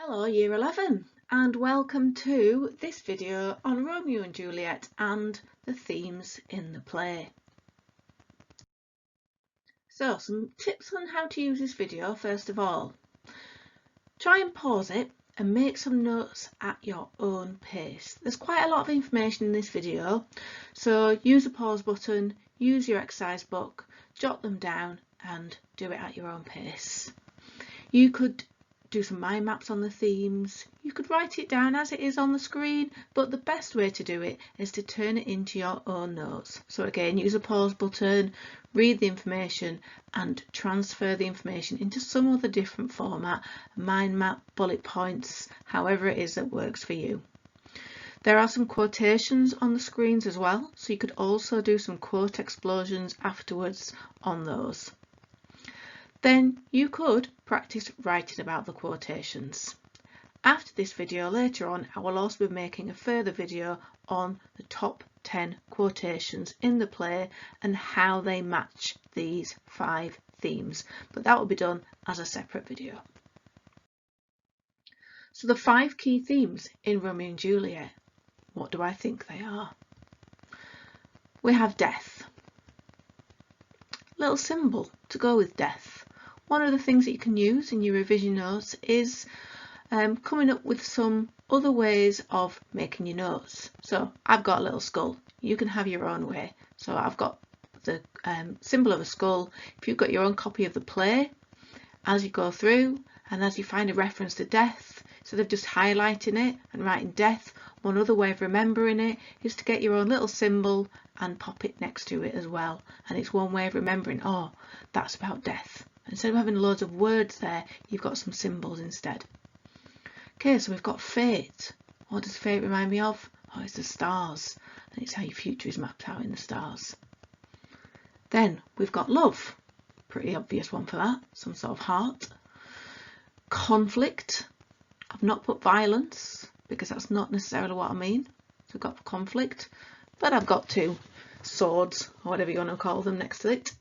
Hello Year 11 and welcome to this video on Romeo and Juliet and the themes in the play. So some tips on how to use this video. First of all, try and pause it and make some notes at your own pace. There's quite a lot of information in this video, so use the pause button, use your exercise book, jot them down and do it at your own pace. You could do some mind maps on the themes. You could write it down as it is on the screen, but the best way to do it is to turn it into your own notes. So again, use a pause button, read the information and transfer the information into some other different format, mind map, bullet points, however it is that works for you. There are some quotations on the screens as well, so you could also do some quote explosions afterwards on those. Then you could practice writing about the quotations. After this video later on, I will also be making a further video on the top 10 quotations in the play and how they match these 5 themes, but that will be done as a separate video. So the 5 key themes in Romeo and Juliet, what do I think they are? We have death. Little symbol to go with death. One of the things that you can use in your revision notes is coming up with some other ways of making your notes. So I've got a little skull. You can have your own way. So I've got the symbol of a skull. If you've got your own copy of the play, as you go through and as you find a reference to death, instead of just highlighting it and writing death, one other way of remembering it is to get your own little symbol and pop it next to it as well. And it's one way of remembering, oh, that's about death. Instead of having loads of words there, you've got some symbols instead. Okay, so we've got fate. What does fate remind me of? Oh, it's the stars. And it's how your future is mapped out in the stars. Then we've got love. Pretty obvious one for that. Some sort of heart. Conflict. I've not put violence because that's not necessarily what I mean. So we've got conflict. But I've got 2 swords, or whatever you want to call them, next to it.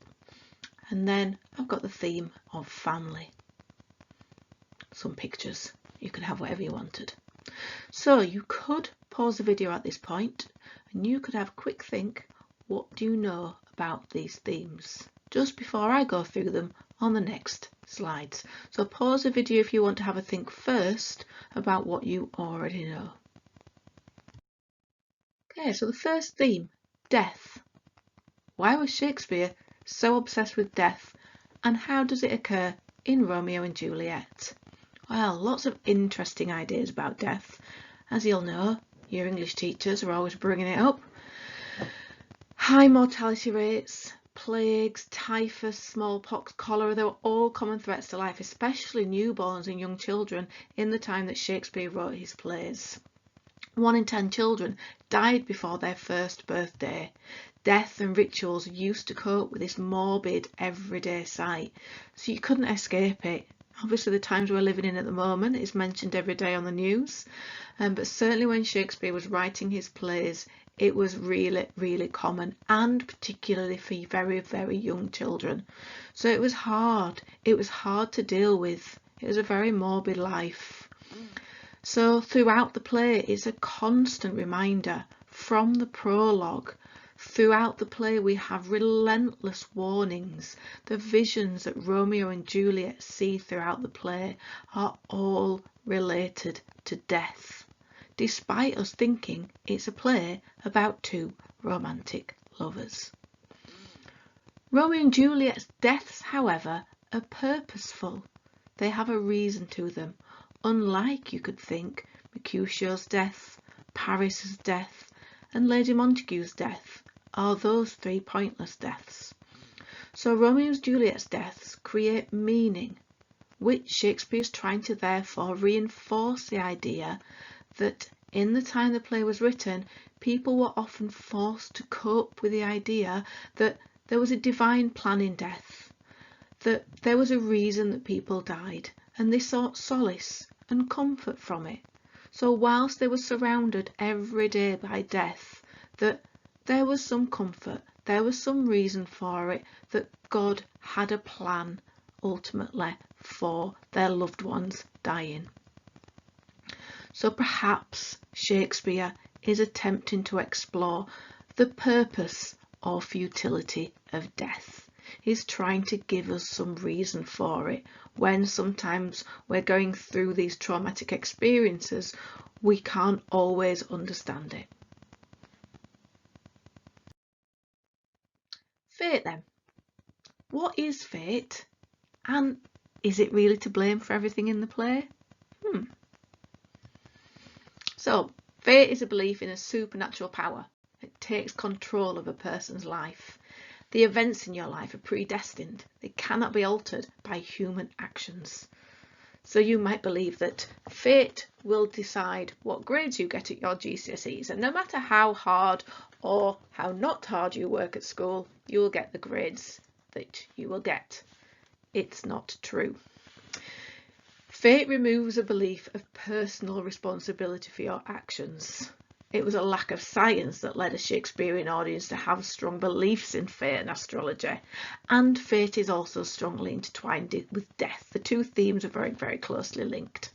And then I've got the theme of family. Some pictures. You can have whatever you wanted. So you could pause the video at this point and you could have a quick think, what do you know about these themes? Just before I go through them on the next slides. So pause the video if you want to have a think first about what you already know. Okay, so the first theme, death. Why was Shakespeare so obsessed with death, and how does it occur in Romeo and Juliet? Well, lots of interesting ideas about death. As you'll know, your English teachers are always bringing it up. High mortality rates, plagues, typhus, smallpox, cholera, they were all common threats to life, especially newborns and young children in the time that Shakespeare wrote his plays. 1 in 10 children died before their first birthday. Death and rituals used to cope with this morbid everyday sight, so you couldn't escape it. Obviously the times we're living in at the moment is mentioned every day on the news, but certainly when Shakespeare was writing his plays it was really common, and particularly for very, very young children. So it was hard to deal with. It was a very morbid life. So throughout the play it's a constant reminder from the prologue. Throughout the play we have relentless warnings. The visions that Romeo and Juliet see throughout the play are all related to death, despite us thinking it's a play about 2 romantic lovers. Romeo and Juliet's deaths, however, are purposeful. They have a reason to them, unlike, you could think, Mercutio's death, Paris's death and Lady Montague's death are those 3 pointless deaths. So Romeo and Juliet's deaths create meaning, which Shakespeare is trying to therefore reinforce the idea that in the time the play was written, people were often forced to cope with the idea that there was a divine plan in death, that there was a reason that people died, and they sought solace and comfort from it. So whilst they were surrounded every day by death, that there was some comfort, there was some reason for it, that God had a plan ultimately for their loved ones dying. So perhaps Shakespeare is attempting to explore the purpose or futility of death. He's trying to give us some reason for it when sometimes we're going through these traumatic experiences, we can't always understand it. Fate then. What is fate? And is it really to blame for everything in the play? So, fate is a belief in a supernatural power. It takes control of a person's life. The events in your life are predestined. They cannot be altered by human actions. So you might believe that fate will decide what grades you get at your GCSEs, and no matter how hard or how not hard you work at school, you will get the grades that you will get. It's not true. Fate removes a belief of personal responsibility for your actions. It was a lack of science that led a Shakespearean audience to have strong beliefs in fate and astrology. And fate is also strongly intertwined with death. The two themes are very, very closely linked.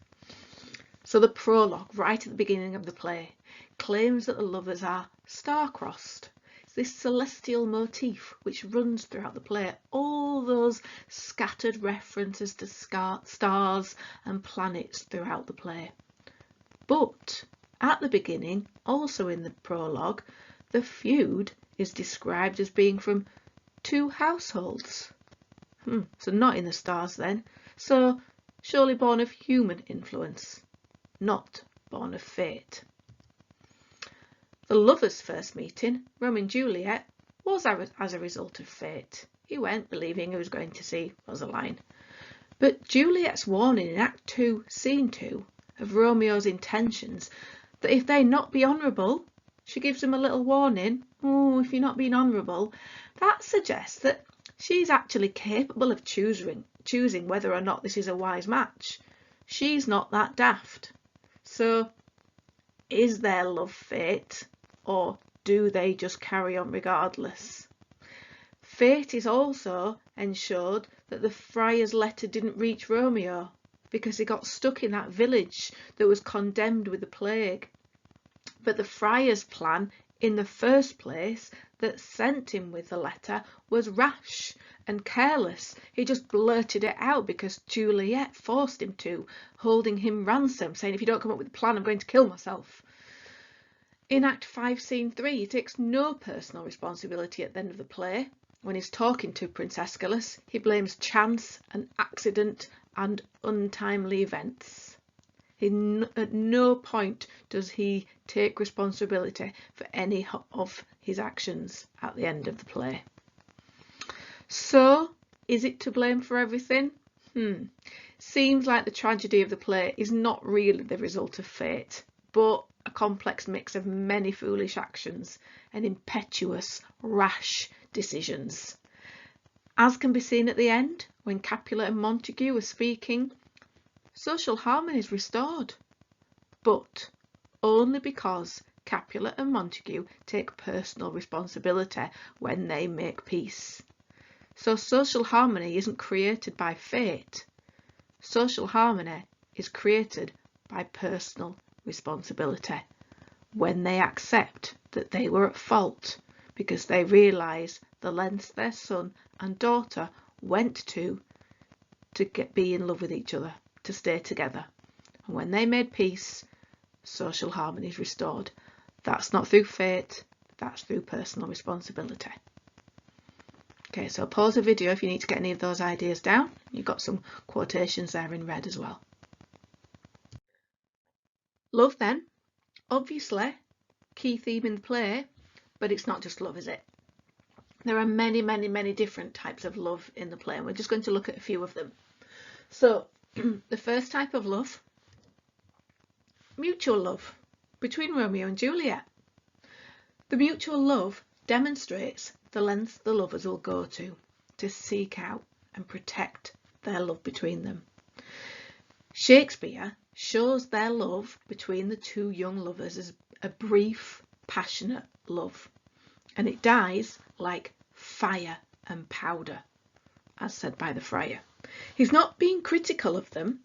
So the prologue, right at the beginning of the play, claims that the lovers are star-crossed. It's this celestial motif which runs throughout the play. All those scattered references to stars and planets throughout the play. But at the beginning, also in the prologue, the feud is described as being from two households. So not in the stars then. So surely born of human influence, not born of fate. The lovers' first meeting, Romeo and Juliet, was as a result of fate. He went believing he was going to see Rosaline. But Juliet's warning in Act 2, Scene 2, of Romeo's intentions, that if they not be honourable, she gives him a little warning, oh, if you're not being honourable, that suggests that she's actually capable of choosing whether or not this is a wise match. She's not that daft. So, is their love fate, or do they just carry on regardless? Fate is also ensured that the friar's letter didn't reach Romeo, because he got stuck in that village that was condemned with the plague. But the friar's plan in the first place that sent him with the letter was rash and careless. He just blurted it out because Juliet forced him to, holding him ransom, saying, if you don't come up with a plan, I'm going to kill myself. In Act 5, Scene 3, he takes no personal responsibility at the end of the play. When he's talking to Prince Aeschylus, he blames chance and accident and untimely events. At no point does he take responsibility for any of his actions at the end of the play. So, is it to blame for everything? Seems like the tragedy of the play is not really the result of fate, but a complex mix of many foolish actions and impetuous, rash decisions. As can be seen at the end, when Capulet and Montague are speaking, social harmony is restored, but only because Capulet and Montague take personal responsibility when they make peace. So social harmony isn't created by fate. Social harmony is created by personal responsibility when they accept that they were at fault because they realise the lengths their son and daughter went to be in love with each other, to stay together. And when they made peace, social harmony is restored. That's not through fate, that's through personal responsibility. Okay, so pause the video if you need to get any of those ideas down. You've got some quotations there in red as well. Love then, obviously, key theme in the play, but it's not just love, is it? There are many, many, many different types of love in the play, and we're just going to look at a few of them. So, the first type of love, mutual love between Romeo and Juliet. The mutual love demonstrates the lengths the lovers will go to seek out and protect their love between them. Shakespeare shows their love between the two young lovers as a brief, passionate love, and it dies like fire and powder, as said by the friar. He's not being critical of them,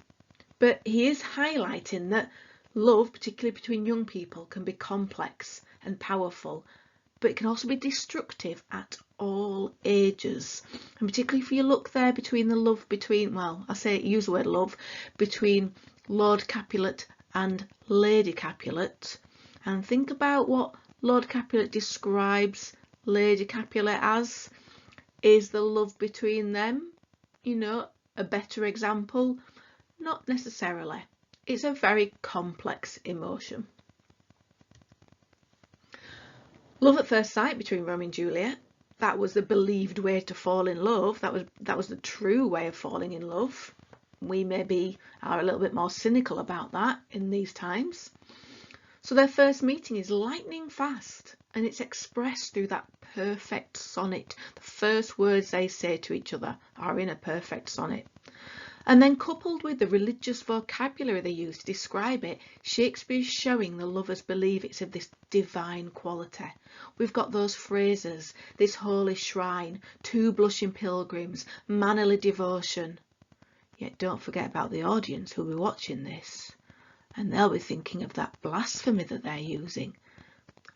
but he is highlighting that Love, particularly between young people, can be complex and powerful, but it can also be destructive at all ages. And particularly if you look there between the love between, well, I say use the word love, between Lord Capulet and Lady Capulet, and think about what Lord Capulet describes Lady Capulet as. Is the love between them, you know, a better example? Not necessarily. It's a very complex emotion. Love at first sight between Romeo and Juliet, that was the believed way to fall in love. That was the true way of falling in love. We maybe are a little bit more cynical about that in these times. So their first meeting is lightning fast, and it's expressed through that perfect sonnet. The first words they say to each other are in a perfect sonnet. And then coupled with the religious vocabulary they use to describe it, Shakespeare is showing the lovers believe it's of this divine quality. We've got those phrases, this holy shrine, two blushing pilgrims, mannerly devotion. Yet don't forget about the audience who'll be watching this. And they'll be thinking of that blasphemy that they're using,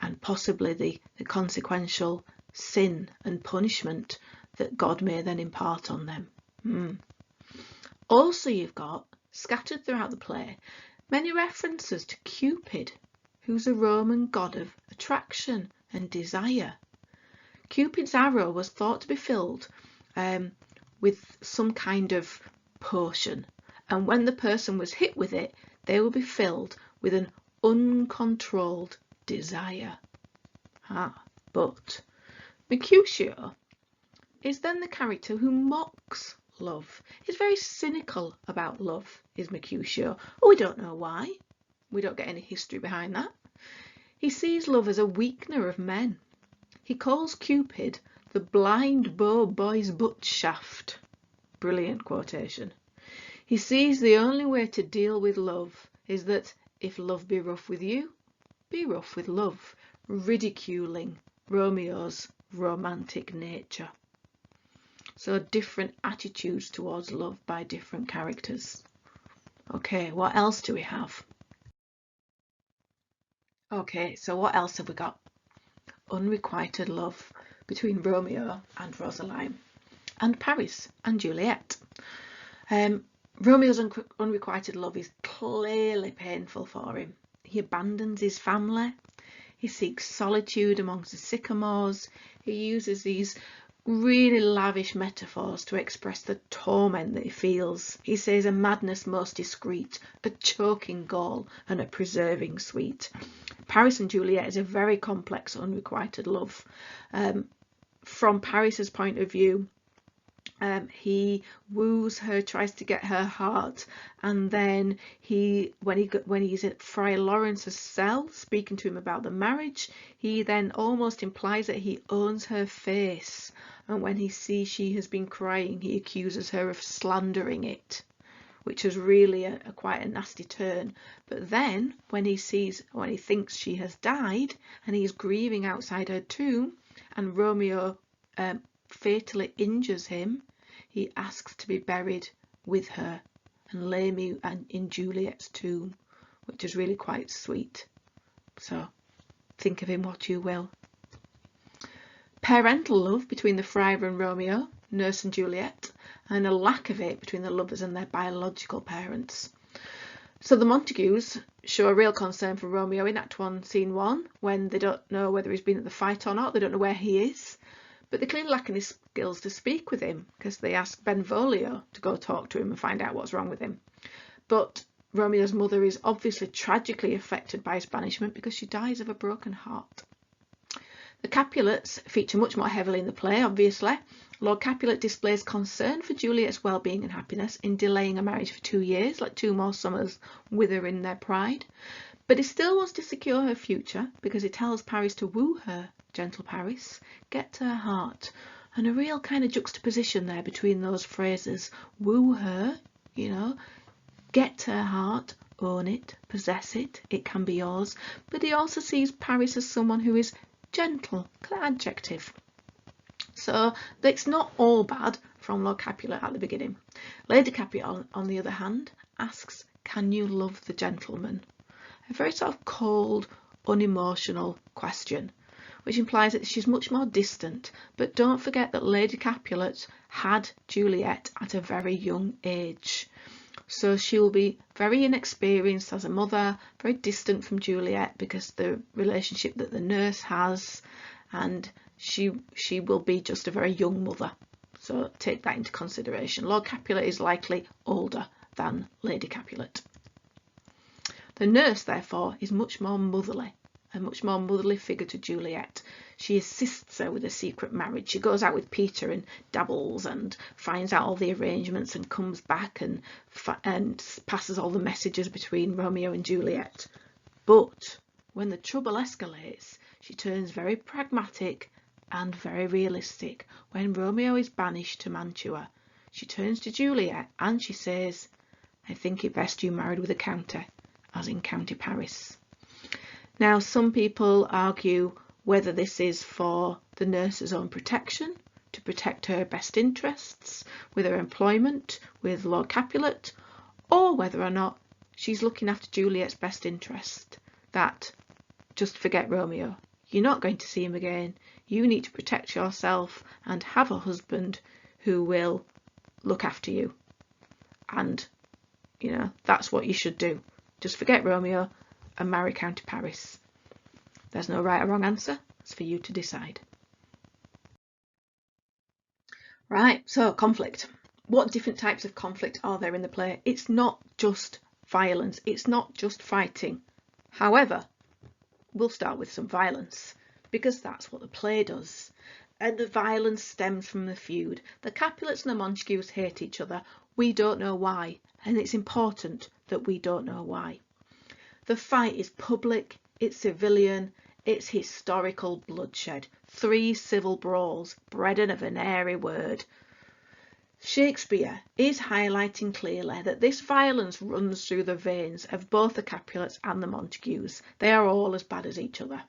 and possibly the consequential sin and punishment that God may then impart on them. Also, you've got, scattered throughout the play, many references to Cupid, who's a Roman god of attraction and desire. Cupid's arrow was thought to be filled with some kind of potion, and when the person was hit with it, they will be filled with an uncontrolled desire. But Mercutio is then the character who mocks love. He's very cynical about love, is Mercutio. We don't know why. We don't get any history behind that. He sees love as a weakener of men. He calls Cupid the blind boy's butt shaft. Brilliant quotation. He sees the only way to deal with love is that if love be rough with you, be rough with love, ridiculing Romeo's romantic nature. So different attitudes towards love by different characters. Okay, what else do we have? Okay, so what else have we got? Unrequited love between Romeo and Rosaline, and Paris and Juliet. Romeo's unrequited love is clearly painful for him. He abandons his family. He seeks solitude amongst the sycamores. He uses these really lavish metaphors to express the torment that he feels. He says a madness most discreet, a choking gall, and a preserving sweet. Paris and Juliet is a very complex unrequited love. From Paris's point of view, he woos her, tries to get her heart, and then when he's at Friar Lawrence's cell speaking to him about the marriage, he then almost implies that he owns her face, and when he sees she has been crying, he accuses her of slandering it, which is really quite a nasty turn. But then when he thinks she has died and he's grieving outside her tomb, and Romeo fatally injures him, he asks to be buried with her and lay me in Juliet's tomb, which is really quite sweet. So think of him what you will. Parental love between the friar and Romeo, nurse and Juliet, and a lack of it between the lovers and their biological parents. So the Montagues show a real concern for Romeo in Act 1, Scene 1, when they don't know whether he's been at the fight or not, they don't know where he is. But they clearly lack any skills to speak with him, because they ask Benvolio to go talk to him and find out what's wrong with him. But Romeo's mother is obviously tragically affected by his banishment because she dies of a broken heart. The Capulets feature much more heavily in the play, obviously. Lord Capulet displays concern for Juliet's well-being and happiness in delaying a marriage for 2 years, like 2 more summers wither in their pride. But he still wants to secure her future because he tells Paris to woo her, gentle Paris, get to her heart. And a real kind of juxtaposition there between those phrases, woo her, you know, get to her heart, own it, possess it, it can be yours. But he also sees Paris as someone who is gentle, adjective. So it's not all bad from Lord Capulet at the beginning. Lady Capulet, on the other hand, asks, can you love the gentleman? a very sort of cold, unemotional question, which implies that she's much more distant. But don't forget that Lady Capulet had Juliet at a very young age. So she will be very inexperienced as a mother, very distant from Juliet because the relationship that the nurse has, and she will be just a very young mother. So take that into consideration. Lord Capulet is likely older than Lady Capulet. The nurse, therefore, is much more motherly, a much more motherly figure to Juliet. She assists her with a secret marriage. She goes out with Peter and dabbles and finds out all the arrangements and comes back and passes all the messages between Romeo and Juliet. But when the trouble escalates, she turns very pragmatic and very realistic. When Romeo is banished to Mantua, she turns to Juliet and she says, "I think it best you married with a county, as in County Paris." Now, some people argue whether this is for the nurse's own protection, to protect her best interests with her employment with Lord Capulet, or whether or not she's looking after Juliet's best interest, that just forget Romeo. You're not going to see him again. You need to protect yourself and have a husband who will look after you. And, you know, that's what you should do. Just forget Romeo and marry County Paris. There's no right or wrong answer. It's for you to decide. Right, so conflict. What different types of conflict are there in the play? It's not just violence. It's not just fighting. However, we'll start with some violence because that's what the play does. And the violence stems from the feud. The Capulets and the Montagues hate each other. We don't know why, and it's important that we don't know why. The fight is public, it's civilian, it's historical bloodshed. 3 civil brawls, bred of an airy word. Shakespeare is highlighting clearly that this violence runs through the veins of both the Capulets and the Montagues. They are all as bad as each other.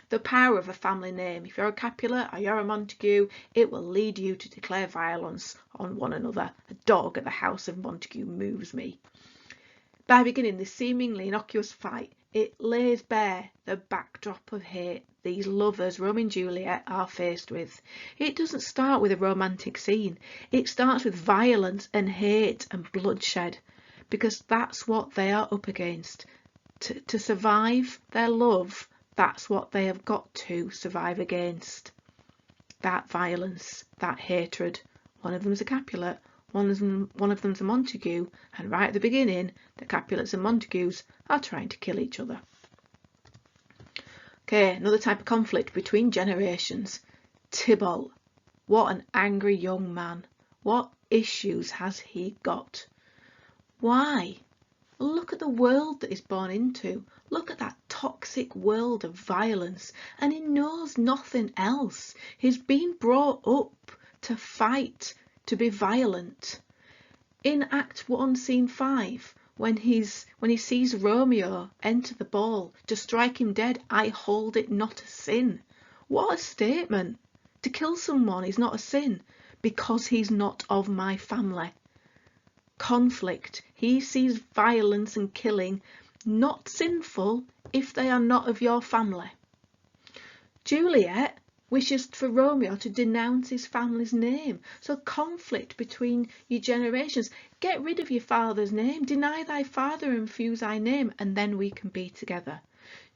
The power of a family name. If you're a Capulet or you're a Montague, it will lead you to declare violence on one another. A dog at the house of Montague moves me. By beginning this seemingly innocuous fight, it lays bare the backdrop of hate these lovers, Romeo and Juliet, are faced with. It doesn't start with a romantic scene. It starts with violence and hate and bloodshed, because that's what they are up against. To survive their love, that's what they have got to survive against. That violence, that hatred. One of them's a Capulet, one of them's a Montague, and right at the beginning, the Capulets and Montagues are trying to kill each other. Okay, another type of conflict between generations. Tybalt. What an angry young man. What issues has he got? Why? Look at the world that he's born into. Look at that toxic world of violence, and he knows nothing else. He's been brought up to fight, to be violent. In Act 1, Scene 5, when he sees Romeo enter the ball, to strike him dead, I hold it not a sin. What a statement! To kill someone is not a sin, because he's not of my family. Conflict. He sees violence and killing not sinful if they are not of your family. Juliet wishes for Romeo to denounce his family's name. So conflict between your generations. Get rid of your father's name, deny thy father and refuse thy name, and then we can be together.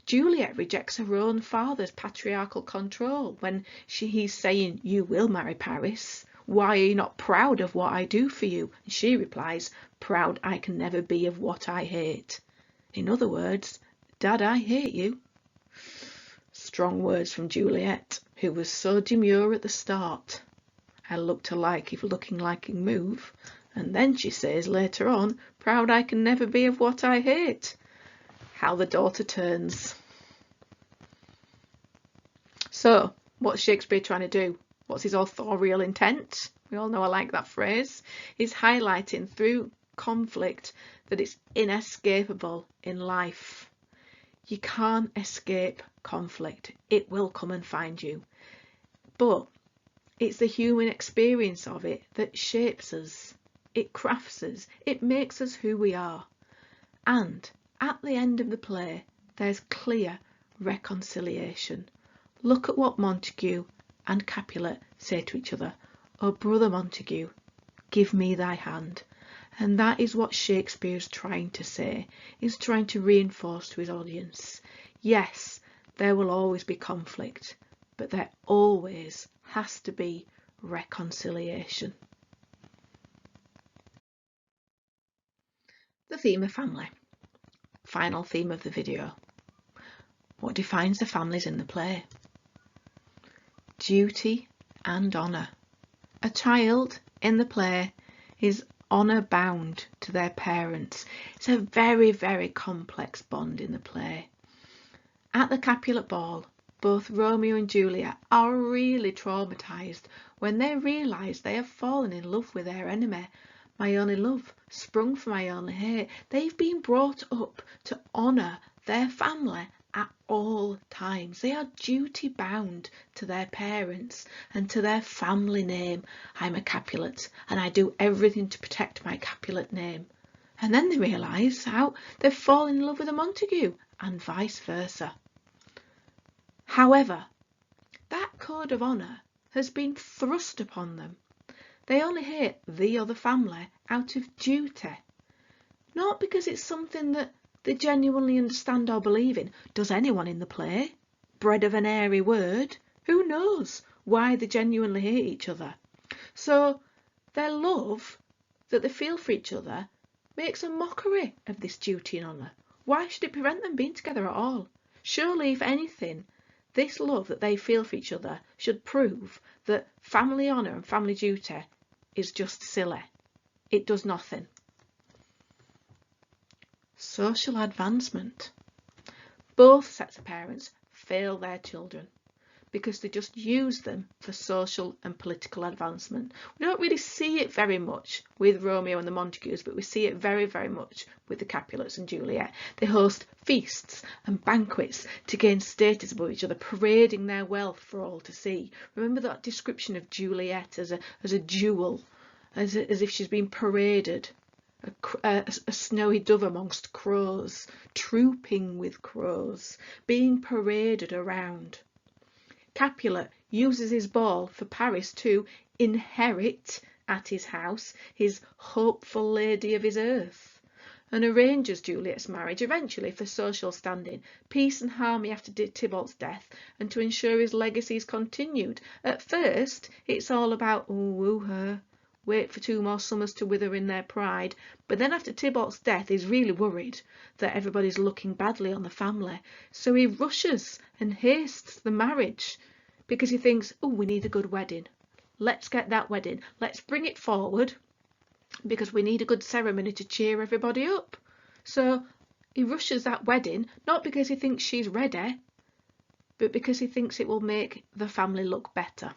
Juliet rejects her own father's patriarchal control when he's saying, you will marry Paris. Why are you not proud of what I do for you? And she replies, proud I can never be of what I hate. In other words, Dad, I hate you. Strong words from Juliet, who was so demure at the start. I looked alike if looking like a move. And then she says later on, proud I can never be of what I hate. How the daughter turns. So, what's Shakespeare trying to do? What's his authorial intent? We all know I like that phrase. He's highlighting through conflict that it's inescapable in life. You can't escape conflict. It will come and find you. But it's the human experience of it that shapes us. It crafts us. It makes us who we are. And At the end of the play, there's clear reconciliation. Look at what Montague and Capulet say to each other. "Oh, brother Montague, give me thy hand." And that is what Shakespeare is trying to say. He's trying to reinforce to his audience. Yes, there will always be conflict, but there always has to be reconciliation. The theme of family. Final theme of the video. What defines the families in the play? Duty and honour. A child in the play is honour bound to their parents. It's a very, very complex bond in the play. At the Capulet ball, both Romeo and Juliet are really traumatised when they realise they have fallen in love with their enemy. My only love, sprung from my only hate. They've been brought up to honour their family at all times. They are duty bound to their parents and to their family name. I'm a Capulet and I do everything to protect my Capulet name. And then they realise how they've fallen in love with a Montague and vice versa. However, that code of honour has been thrust upon them. They only hate the other family out of duty, not because it's something that they genuinely understand or believe in. Does anyone in the play? Bred of an airy word? Who knows why they genuinely hate each other? So their love that they feel for each other makes a mockery of this duty and honour. Why should it prevent them being together at all? Surely, if anything, this love that they feel for each other should prove that family honour and family duty is just silly. It does nothing. Social advancement. Both sets of parents fail their children because they just use them for social and political advancement. We don't really see it very much with Romeo and the Montagues, but we see it very, very much with the Capulets and Juliet. They host feasts and banquets to gain status above each other, parading their wealth for all to see. Remember that description of Juliet as a jewel, as if she's been paraded, a snowy dove amongst crows, trooping with crows, being paraded around. Capulet uses his ball for Paris to inherit at his house his hopeful lady of his earth, and arranges Juliet's marriage eventually for social standing, peace and harmony after Tybalt's death, and to ensure his legacy is continued. At first, it's all about, oh, woo her, wait for 2 more summers to wither in their pride, but then after Tybalt's death he's really worried that everybody's looking badly on the family, so he rushes and hastes the marriage because he thinks, oh, we need a good wedding. Let's get that wedding. Let's bring it forward because we need a good ceremony to cheer everybody up. So he rushes that wedding, not because he thinks she's ready, but because he thinks it will make the family look better.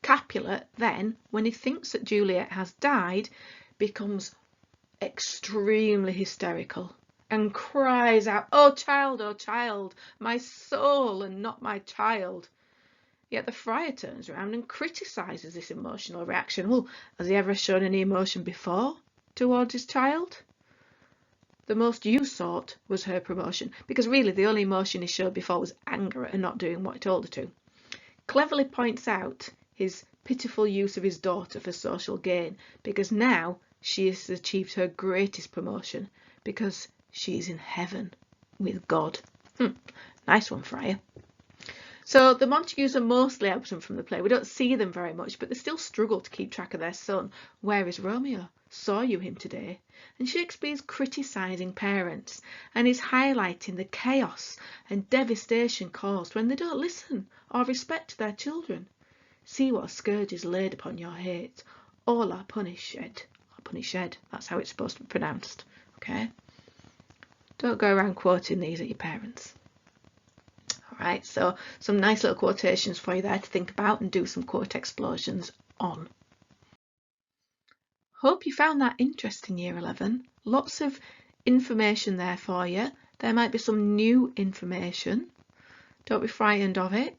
Capulet then, when he thinks that Juliet has died, becomes extremely hysterical and cries out, oh child, my soul and not my child." Yet the friar turns around and criticises this emotional reaction. Well, has he ever shown any emotion before towards his child? The most you sought was her promotion, because really the only emotion he showed before was anger at her not doing what he told her to. Cleverly points out his pitiful use of his daughter for social gain, because now she has achieved her greatest promotion, because she is in heaven with God. Nice one, friar. So the Montagues are mostly absent from the play. We don't see them very much, but they still struggle to keep track of their son. Where is Romeo? Saw you him today? And Shakespeare's criticising parents, and is highlighting the chaos and devastation caused when they don't listen or respect their children. See what a scourge is laid upon your hate. All are punished. That's how it's supposed to be pronounced. Okay? Don't go around quoting these at your parents. Alright, so some nice little quotations for you there to think about and do some quote explosions on. Hope you found that interesting, Year 11. Lots of information there for you. There might be some new information. Don't be frightened of it.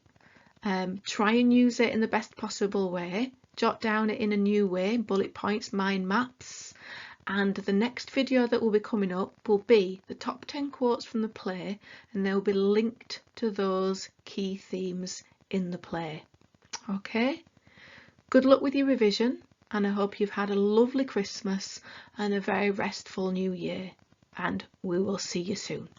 Try and use it in the best possible way. Jot down it in a new way, bullet points, mind maps. and the next video that will be coming up will be the top 10 quotes from the play, and they will be linked to those key themes in the play. Okay, good luck with your revision, and I hope you've had a lovely Christmas and a very restful New Year, and we will see you soon.